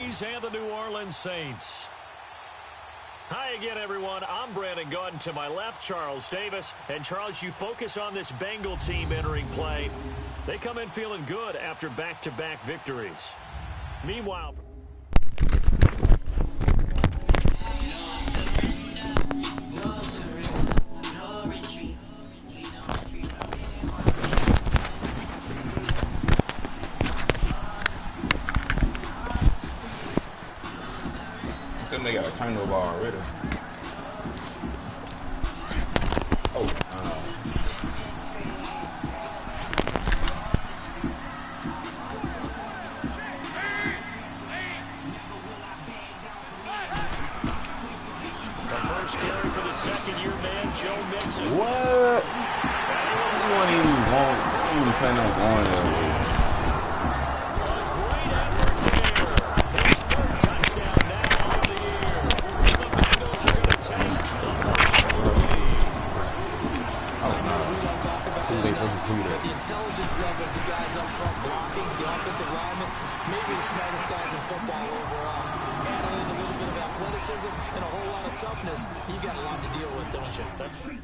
Cowboys and the New Orleans Saints. Hi again, everyone. I'm Brandon Gaunt. To my left, Charles Davis. And, Charles, you focus on this Bengal team entering play. They come in feeling good after back-to-back victories. Meanwhile... They got a turnover already. Oh, the first carry for the second-year man, Joe Mixon. what? You won't even play no going there. The intelligence level of the guys up front blocking, the offensive linemen, maybe the smartest guys in football overall. Add in a little bit of athleticism and a whole lot of toughness. You got a lot to deal with, don't you? That's right.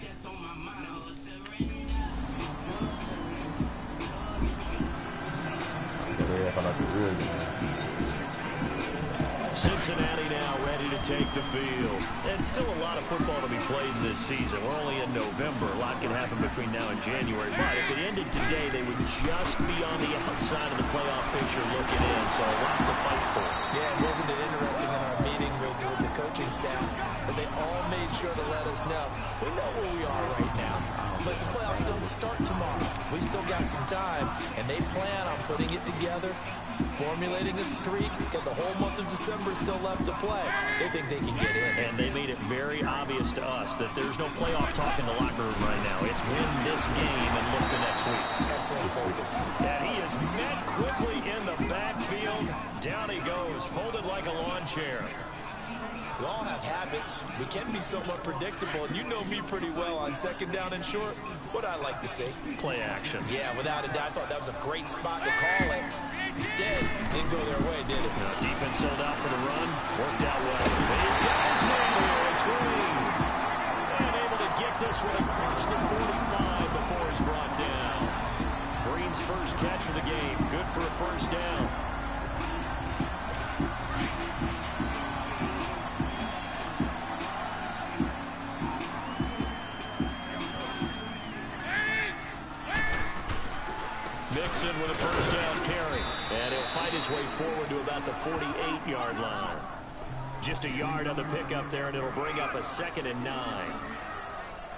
Cincinnati now ready to take the field. And still a lot of football to be played in this season. We're only in November. A lot can happen between now and January. But if it ended today, they would just be on the outside of the playoff picture looking in. So a lot to fight for. Yeah, wasn't it interesting in our meeting with the coaching staff that they all made sure to let us know. We know where we are right now. But the playoffs don't start tomorrow. We still got some time. And they plan on putting it together, formulating a streak. Got the whole month of December still left to play. They think they can get in. And they made it very obvious to us that there's no playoff talk in the locker room right now. It's win this game and look to next week. Excellent focus. And he is met quickly in the backfield. Down he goes, folded like a lawn chair. We all have habits. We can be somewhat predictable, and you know me pretty well on second down and short. What I like to say? Play action. Yeah, without a doubt. I thought that was a great spot to call it. Instead, didn't go their way, did it? No, defense sold out for the run. Worked out well. He's got his man here. It's Green. And able to get this one across the 45 before he's brought down. Green's first catch of the game. Good for a first down. Mixon with a first down carry. And he'll fight his way forward to about the 48-yard line. Just a yard on the pickup there, and it'll bring up a 2nd and 9.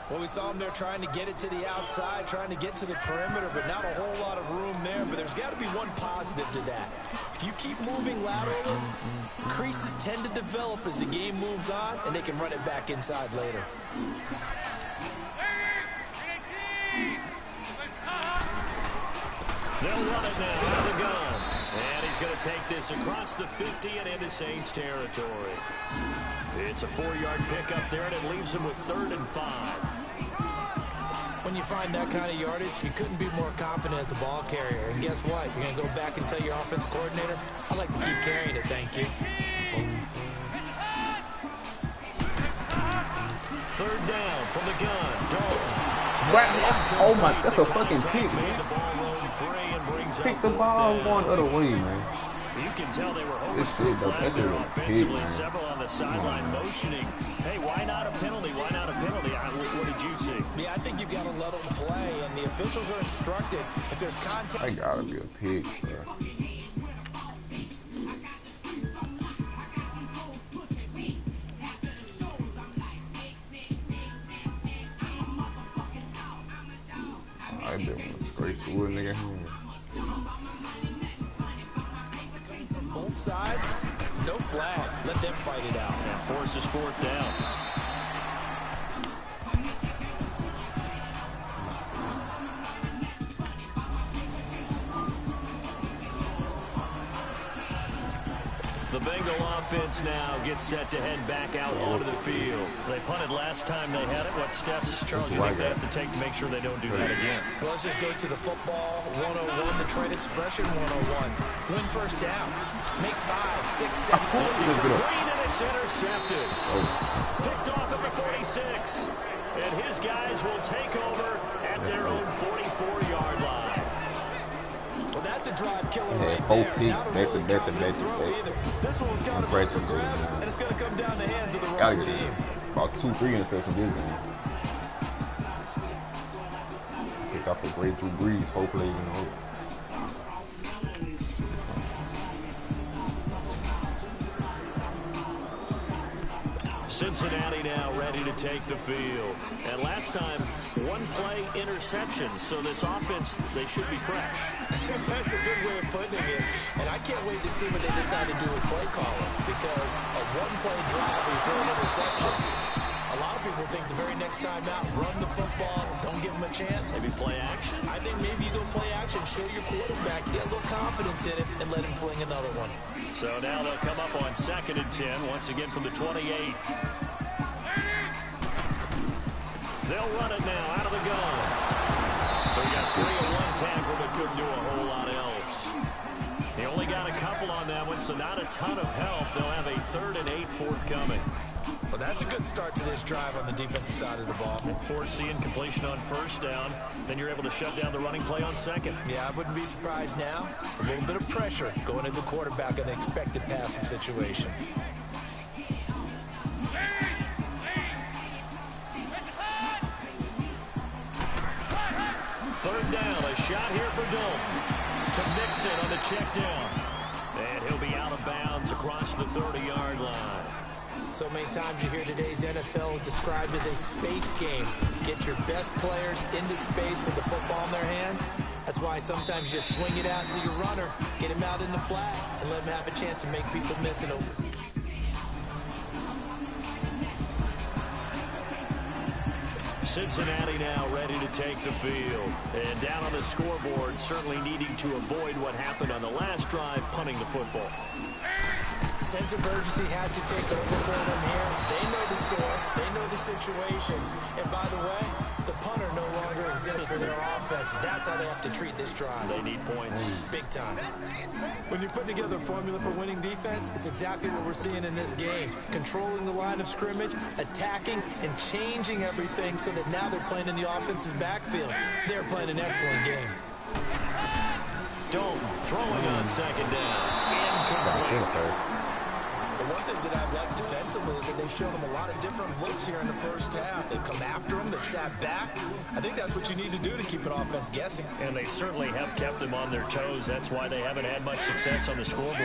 Well, we saw him there trying to get it to the outside, trying to get to the perimeter, but not a whole lot of room there. But there's got to be one positive to that. If you keep moving laterally, creases tend to develop as the game moves on, and they can run it back inside later. They'll run it now out of the gun. And he's going to take this across the 50 and into Saints territory. It's a 4-yard pickup there, and it leaves him with 3rd and 5. When you find that kind of yardage, you couldn't be more confident as a ball carrier. And guess what? You're going to go back and tell your offensive coordinator, I'd like to keep carrying it, thank you. 3rd down from the gun. Dalton. Oh my, that's a fucking pick, man. Pick the ball one other way, man. You can tell they were hoping for a flag there offensively. Several on the sideline motioning. Hey, why not a penalty? Why not a penalty? What did you see? Yeah, I think you've got to let them play, and the officials are instructed if there's contact. I gotta be a pick, bro. I did one straight through a nigga hand. Both sides, no flag. Let them fight it out. And forces 4th down. The Bengal offense now gets set to head back out onto the field. They punted last time they had it. What steps, Charles, do you think they have to take to make sure they don't do that again? Well, let's just go to the football 101, the trade expression 101. Win first down. Make 5, 6, 7. Green, and it's intercepted. Picked off at the 46. And his guys will take over at their own 44-yard line. Well, that's a drive killer right there. Not a really confident throw either. This one was kind of up for grabs, and it's going to come down the hands of the wrong team. About 2-3 interceptions this game. Pick up a great Drew Brees, hopefully, you know. Cincinnati now ready to take the field. And last time, one play interception. So this offense, they should be fresh. That's a good way of putting it. And I can't wait to see what they decide to do with play calling. Because a one-play drive where you throw an interception, a lot of people think the very next time out, run the football, don't give them a chance. Maybe play action? I think maybe you go play action, show your quarterback, get a little confidence in it, and let him fling another one. So now they'll come up on 2nd and 10, once again from the 28. They'll run it now out of the gun. So we got 3 and 1 tackle, but couldn't do a whole lot else. He only got a couple on that one, so not a ton of help. They'll have a 3rd and 8 forthcoming. Well, that's a good start to this drive on the defensive side of the ball. Forcing completion on 1st down. Then you're able to shut down the running play on 2nd. Yeah, I wouldn't be surprised now. A little bit of pressure going into the quarterback in an expected passing situation. Third down, a shot here for Dalton to Mixon on the check down. And he'll be out of bounds across the 30-yard line. So many times you hear today's NFL described as a space game. Get your best players into space with the football in their hands. That's why sometimes you just swing it out to your runner, get him out in the flat, and let him have a chance to make people miss and open. Cincinnati now ready to take the field. And down on the scoreboard, certainly needing to avoid what happened on the last drive, punting the football. Sense of urgency has to take over for them here. They know the score. They know the situation. And by the way, the punter no longer exists for their offense. That's how they have to treat this drive. They need points. Big time. When you're putting together a formula for winning defense, it's exactly what we're seeing in this game. Controlling the line of scrimmage, attacking, and changing everything so that now they're playing in the offense's backfield. They're playing an excellent game. Dalton throwing on 2nd down. Incomplete. The one thing that I've liked defensively is that they've shown them a lot of different looks here in the first half. They've come after them. They've sat back. I think that's what you need to do to keep an offense guessing. And they certainly have kept them on their toes. That's why they haven't had much success on the scoreboard.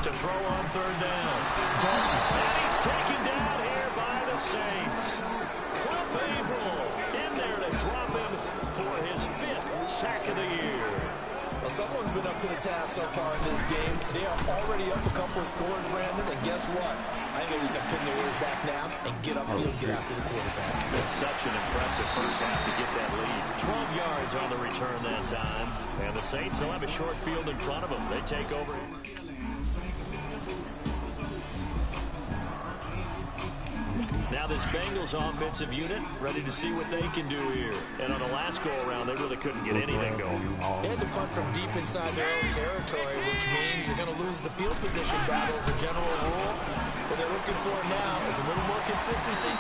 To throw on 3rd down. Dalton. And he's taken down here by the Saints. Cliff Averill in there to drop him for his 5th sack of the year. Well, someone's been up to the task so far in this game. They are already up a couple of scores, Brandon, and guess what? I think they're just going to pin their ears back now and get upfield and get after the quarterback. It's such an impressive first half to get that lead. 12 yards on the return that time. And the Saints will have a short field in front of them. They take over. Now this Bengals offensive unit ready to see what they can do here. And on the last go-around, they really couldn't get anything going. They had to punt from deep inside their own territory, which means you're going to lose the field position battle as a general rule. What they're looking for now is a little more consistency,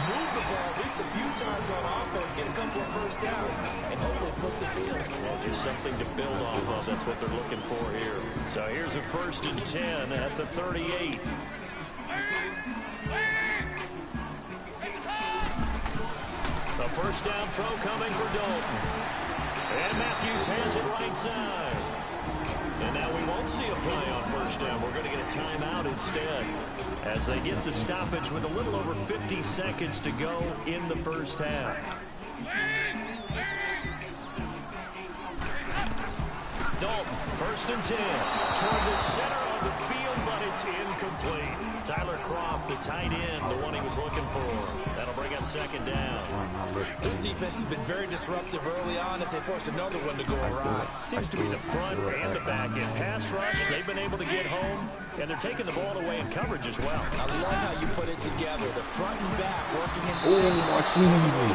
move the ball at least a few times on offense, get a couple of first downs, and hopefully flip the field. Well, just something to build off of. That's what they're looking for here. So here's a 1st and 10 at the 38. A 1st down throw coming for Dalton. And Matthews has it right side. And now we won't see a play on 1st down. We're going to get a timeout instead as they get the stoppage with a little over 50 seconds to go in the first half. Dalton, First and 10. Toward the center of the field, but it's incomplete. Tyler Croft, the tight end, the one he was looking for. That'll bring up second down. This defense has been very disruptive early on as they force another one to go awry. Seems to be the front and the back end. Pass rush, they've been able to get home, and they're taking the ball away in coverage as well. I love how you put it together. The front and back working in sync.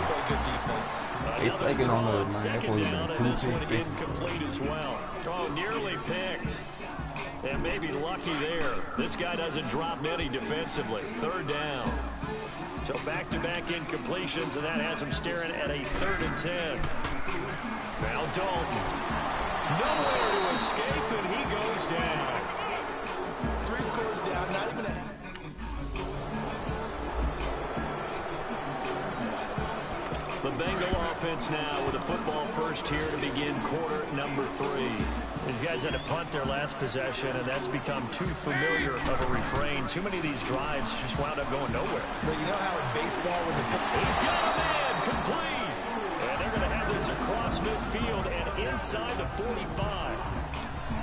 Play good defense. Another throw on second down, and this one incomplete as well. Oh, nearly picked. And maybe lucky there. This guy doesn't drop many defensively. Third down. So back-to-back incompletions, and that has him staring at a 3rd and 10. Now Dalton. Nowhere to escape, and he goes down. 3 scores down, not even a half. The Bengal offense now with a football first here to begin quarter number 3. These guys had to punt their last possession, and that's become too familiar of a refrain. Too many of these drives just wound up going nowhere. Well, you know how in baseball when he's got a man complete. And they're going to have this across midfield and inside the 45.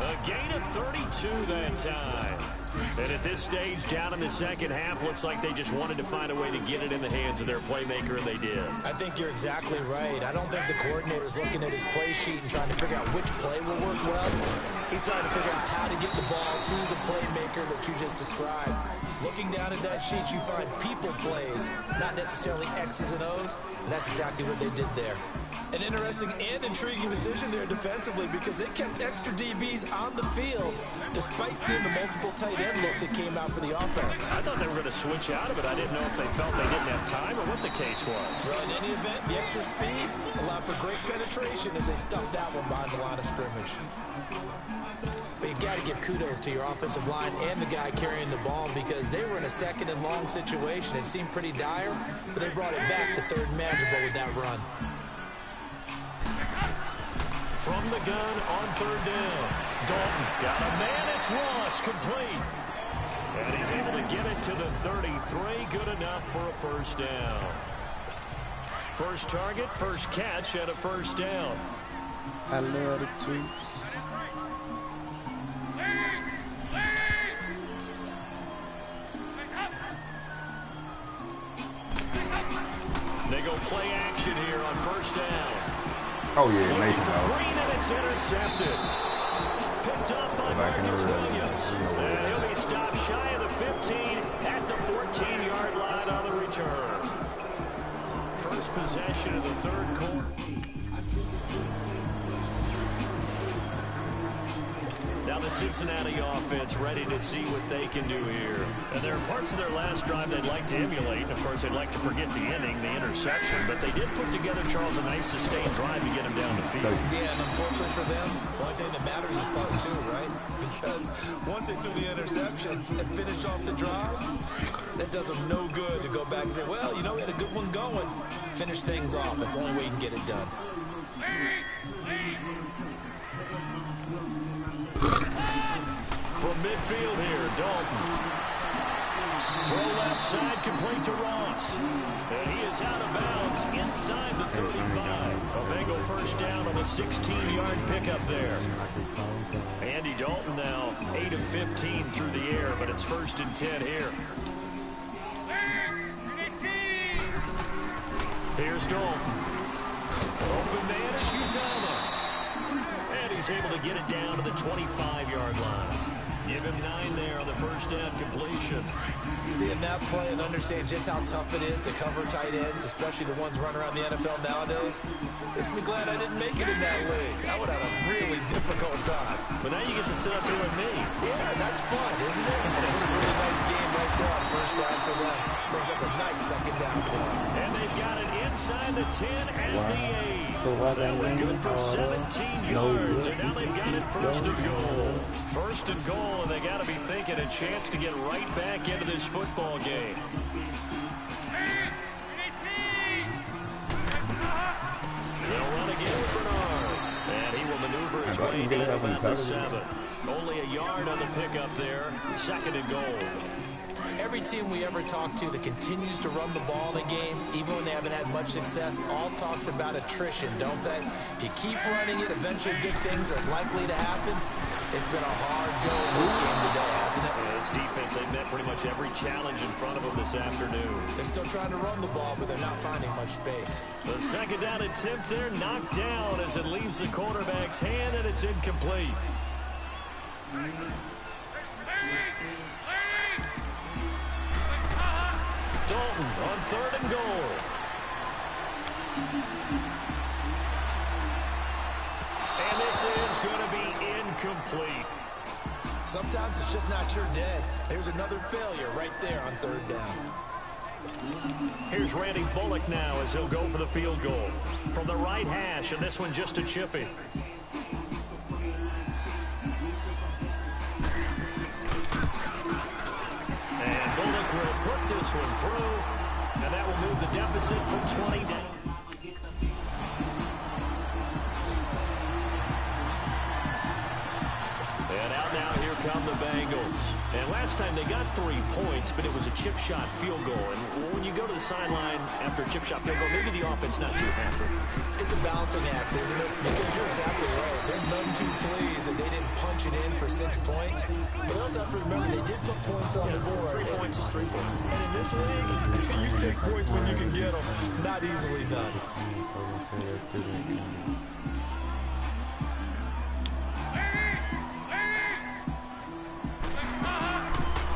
A gain of 32 that time. And at this stage, down in the second half, looks like they just wanted to find a way to get it in the hands of their playmaker, and they did. I think you're exactly right. I don't think the coordinator's looking at his play sheet and trying to figure out which play will work well. He's trying to figure out how to get the ball to the playmaker that you just described. Looking down at that sheet, you find people plays, not necessarily X's and O's, and that's exactly what they did there. An interesting and intriguing decision there defensively because they kept extra DBs on the field despite seeing the multiple tight end look that came out for the offense. I thought they were going to switch out of it. I didn't know if they felt they didn't have time or what the case was. Well, in any event, the extra speed allowed for great penetration as they stuffed that one behind the line of scrimmage. But you got to give kudos to your offensive line and the guy carrying the ball because they were in a 2nd and long situation. It seemed pretty dire, but they brought it back to 3rd and manageable with that run. From the gun on 3rd down. Dalton got a man. It's Ross complete. And he's able to get it to the 33. Good enough for a first down. First target, first catch, and a first down. I love the tweet. They go play action here on first down. Oh yeah, looking for Green, and it's intercepted. Picked up by Marcus Williams. And he'll be stopped shy of the 15 at the 14-yard line on the return. First possession of the 3rd quarter. Now the Cincinnati offense ready to see what they can do here. And there are parts of their last drive they'd like to emulate. And of course, they'd like to forget the inning, the interception. But they did put together, Charles, a nice sustained drive to get him down the field. Yeah, and unfortunately for them, the only thing that matters is part 2, right? Because once they threw the interception and finished off the drive, that does them no good to go back and say, well, you know, we had a good one going. Finish things off. That's the only way you can get it done. From midfield here, Dalton. Throw left side, complete to Ross. And he is out of bounds inside the 35. A Bengal first down on the 16-yard pickup there. Andy Dalton now 8 of 15 through the air, but it's 1st and 10 here. Here's Dalton. Open man is Uzama. And he's able to get it down to the 25-yard line. Give him 9 there on the first down completion. Seeing that play and understanding just how tough it is to cover tight ends, especially the ones running around the NFL nowadays, makes me glad I didn't make it in that league. I would have a really difficult time. But now you get to sit up here with me. Yeah, that's fun, isn't it? And a really nice game right there on first down for them. Brings up a nice second down for them. And they've got it inside the 10 and the 8. That went good for 17 yards, and now they've got it 1st and goal. 1st and goal, and they got to be thinking a chance to get right back into this football game. They'll run again with Bernard, and he will maneuver his way down about the 7. Only a yard on the pickup there. 2nd and goal. Every team we ever talk to that continues to run the ball in a game, even when they haven't had much success, all talks about attrition, don't they? If you keep running it, eventually good things are likely to happen. It's been a hard go in this game today, hasn't it? This defense, they met pretty much every challenge in front of them this afternoon. They're still trying to run the ball, but they're not finding much space. The second down attempt there knocked down as it leaves the quarterback's hand, and it's incomplete. Dalton on 3rd and goal. And this is going to be incomplete. Sometimes it's just not your day. Here's another failure right there on 3rd down. Here's Randy Bullock now as he'll go for the field goal. From the right hash, and this one just a chippy. And Bullock will put this one through, and that will move the deficit from 20 down. And out now, here come the Bengals. And last time they got 3 points, but it was a chip shot field goal. And when you go to the sideline after a chip shot field goal, maybe the offense not too happy. It's a balancing act, isn't it? Because you're exactly right. They're none too pleased that they didn't punch it in for 6 points. But also have to remember they did put points on the board. 3 points is 3 points. And in this league, you take points when you can get them. Not easily done.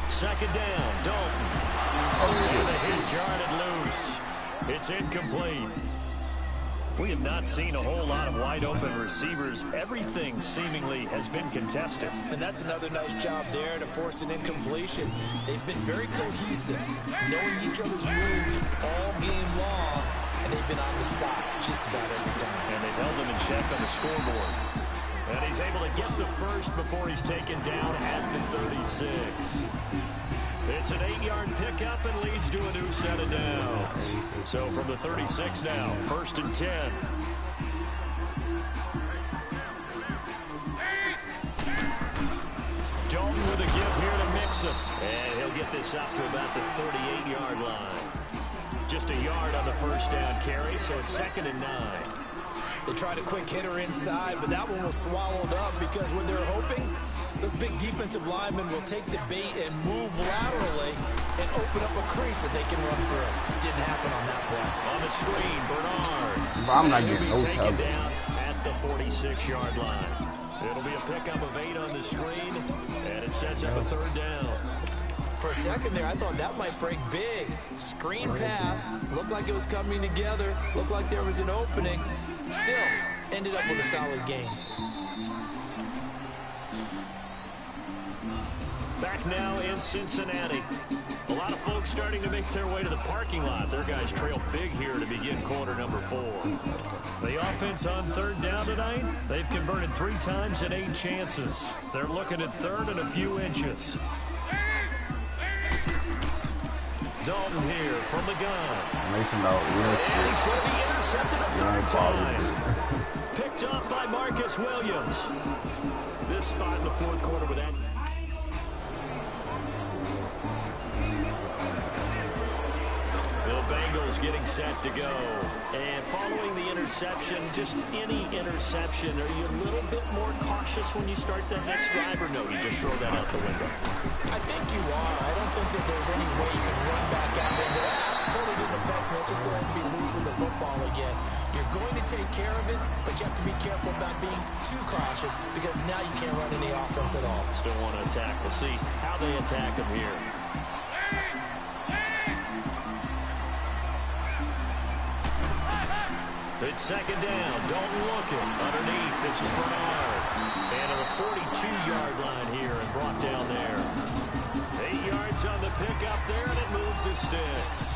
Second down, Dalton. And the hit jarred loose. It's incomplete. We have not seen a whole lot of wide open receivers. Everything seemingly has been contested. And that's another nice job there to force an incompletion. They've been very cohesive, knowing each other's moves all game long, and they've been on the spot just about every time. And they've held them in check on the scoreboard. And he's able to get the first before he's taken down at the 36. It's an 8-yard pickup and leads to a new set of downs. So from the 36 now, 1st and 10. Dalton with a give here to Mixon. And he'll get this up to about the 38-yard line. Just a yard on the first down carry, so it's 2nd and 9. They tried a quick hitter inside, but that one was swallowed up because what they're hoping, those big defensive linemen will take the bait and move laterally and open up a crease that they can run through. Didn't happen on that play. On the screen, Bernard. I'm not getting no taken down at the 46-yard line. It'll be a pickup of 8 on the screen, and it sets up a 3rd down. For a second there, I thought that might break big. Screen pass, looked like it was coming together, looked like there was an opening. Still, ended up with a solid game. Back now in Cincinnati. A lot of folks starting to make their way to the parking lot. Their guys trail big here to begin quarter number 4. The offense on 3rd down tonight, they've converted 3 times in 8 chances. They're looking at 3rd and a few inches. Dalton here from the gun. And he's going to be intercepted a 3rd time. Picked up by Marcus Williams. This spot in the 4th quarter with that. The Bengals getting set to go. And following the interception, just any interception, are you a little bit more cautious when you start that next drive, or no, you just throw that out the window? I think you are. I don't think that there's any way you can run back out into that. Totally didn't affect me. Let's just go ahead and be loose with the football again. You're going to take care of it, but you have to be careful about being too cautious because now you can't run any offense at all. Still want to attack. We'll see how they attack them here. It's 2nd down. Dalton looking. Underneath, this is Bernard. And to the 42-yard line here and brought down there. 8 yards on the pickup there, and it moves the sticks.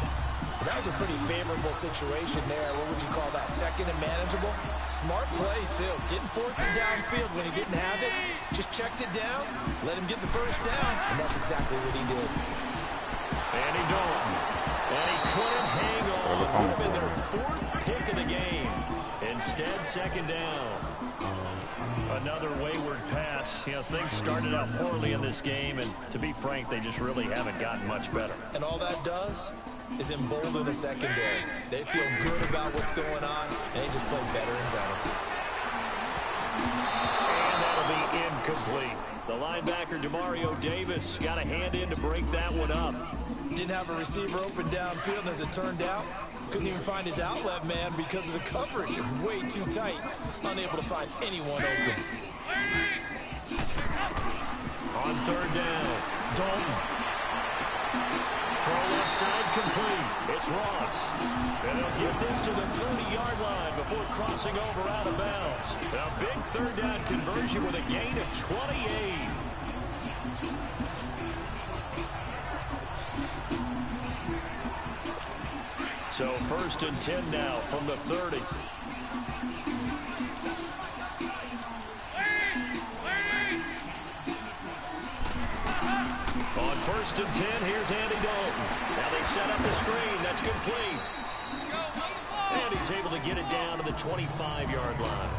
That was a pretty favorable situation there. What would you call that? 2nd and manageable? Smart play, too. Didn't force it downfield when he didn't have it. Just checked it down, let him get the first down, and that's exactly what he did. Andy Dalton. And he couldn't hang on. Would have been their 4th pick of the game. Instead, 2nd down. Another wayward pass. You know, things started out poorly in this game, and to be frank, they just really haven't gotten much better. And all that does is embolden the secondary. They feel good about what's going on, and they just play better and better. And that'll be incomplete. The linebacker, Demario Davis, got a hand in to break that one up. Didn't have a receiver open downfield, and as it turned out, couldn't even find his outlet man because of the coverage. It was way too tight. Unable to find anyone open. On third down, Dalton. Throw left side complete. It's Ross. And they'll get this to the 30-yard line before crossing over out of bounds. A big third down conversion with a gain of 28. So 1st and 10 now from the 30. On 1st and 10, here's Andy Dalton. Now they set up the screen. That's complete. And he's able to get it down to the 25-yard line.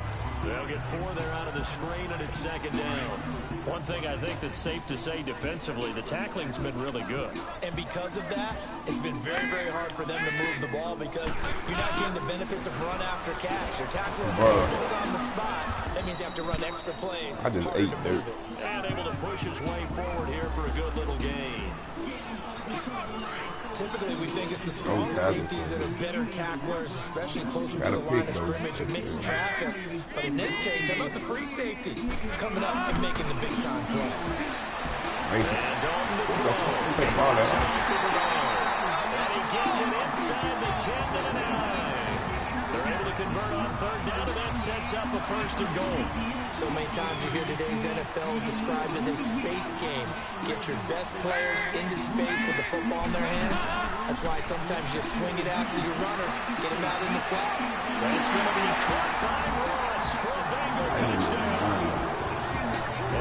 They'll get 4 there out of the screen, and it's 2nd down. One thing I think that's safe to say defensively, the tackling's been really good. And because of that, it's been very, very hard for them to move the ball because you're not getting the benefits of run after catch. You're tackling movements on the spot. That means you have to run extra plays. I just ate dirt. And able to push his way forward here for a good little gain. Typically, we think it's the strong safeties that are better tacklers, especially closer to the line of scrimmage and mixed traffic. But in this case, how about the free safety coming up and making the big-time play? And Dalton to throw. And he gets it inside the 10 to the 9. They're able to convert on third down, and that sets up a 1st and goal. So many times you hear today's NFL described as a space game. Get your best players into space with the football in their hands. That's why sometimes you swing it out to your runner, get him out in the flat. That's going to be caught by Ross for a Bengal touchdown.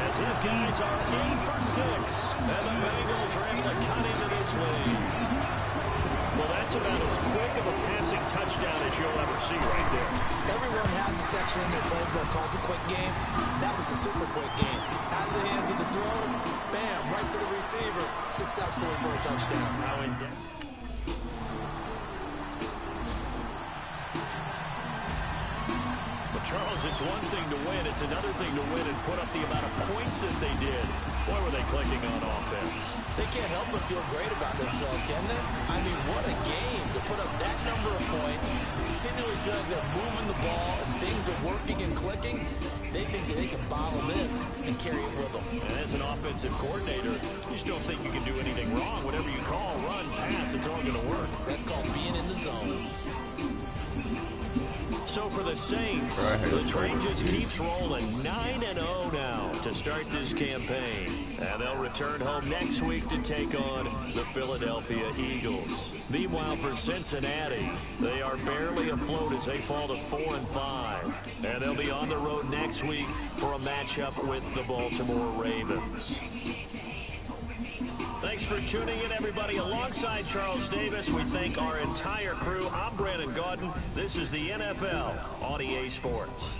As his guys are 8 for 6, and the Bengals are able to cut into this lead. Well, that's about as quick of a passing touchdown as you'll ever see right there. Everyone has a section in their playbook called the quick game. That was the super quick game. Out of the hands of the thrower, bam, right to the receiver, successfully for a touchdown. How in depth. But Charles, it's one thing to win. It's another thing to win and put up the amount of points that they did. Boy, were they clicking on offense. They can't help but feel great about themselves, can they? I mean, what a game to put up that number of points, continually feel like they're moving the ball and things are working and clicking. They think that they can bottle this and carry it with them. And as an offensive coordinator, you just don't think you can do anything wrong. Whatever you call, run, pass, it's all going to work. That's called being in the zone. So for the Saints, the train just keeps rolling. 9-0 now to start this campaign. And they'll return home next week to take on the Philadelphia Eagles. Meanwhile, for Cincinnati, they are barely afloat as they fall to 4-5. And they'll be on the road next week for a matchup with the Baltimore Ravens. Thanks for tuning in, everybody. Alongside Charles Davis, we thank our entire crew. I'm Brandon Gaudin. This is the NFL on EA Sports.